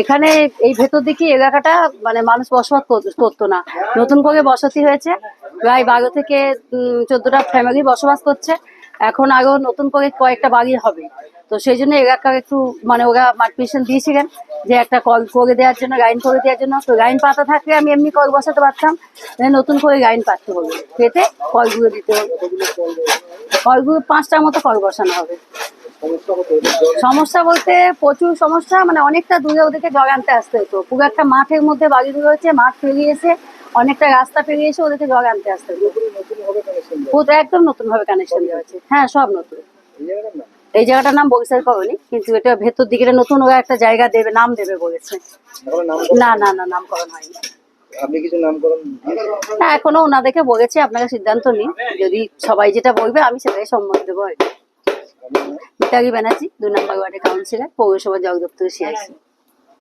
এখানে এই ভেতর দিকে এলাকাটা মানে মানুষ বসবাস করতো না, নতুন করে বসতি হয়েছে। প্রায় 12 থেকে 14টা ফ্যামিলি বসবাস করছে। এখন আরো নতুন করে কয়েকটা বাড়ি হবে। তো সেই জন্য এলাকার একটু মানে ওরা পারমিশন দিয়েছিলেন যে একটা কল করে দেওয়ার জন্য, লাইন করে দেওয়ার জন্য। তো লাইন পাতা থাকলে আমি এমনি কল বসাতে পারতাম, নতুন করে লাইন পাততে হবে, পেতে কলগুলো দিতে হবে। কলগুলো 5টার মতো কল বসানো হবে। সমস্যা বলতে প্রচুর সমস্যা, মানে অনেকটা দূরে ওদেরকে জল আনতে আসতে হতো। পুরো একটা মাঠের মধ্যে বাড়িগুলো হয়েছে, মাঠ পেরিয়ে এসে অনেকটা রাস্তা পেরিয়ে এসে ওদেরকে জল আনতে আসতে হতো। একদম নতুন ভাবে কানেকশন দেওয়া হয়েছে। হ্যাঁ, সব নতুন। এই জায়গাটার নাম বরিশাল কলোনি, কিন্তু এটা ভেতর দিকে নতুন ওরা একটা জায়গা দেবে, নাম দেবে বলেছে। না না না, নামকরণ হয়নি। আপনি কিছু নামকরণ? না, এখনো ওনাদেরকে বলেছে আপনারা সিদ্ধান্ত নিন, যদি সবাই যেটা বলবে আমি সেটাই সম্মত দেবো। মিতালি ব্যানার্জি, 2 নম্বর ওয়ার্ডের কাউন্সিলর, পৌরসভা জল দপ্তরের সিআইসি।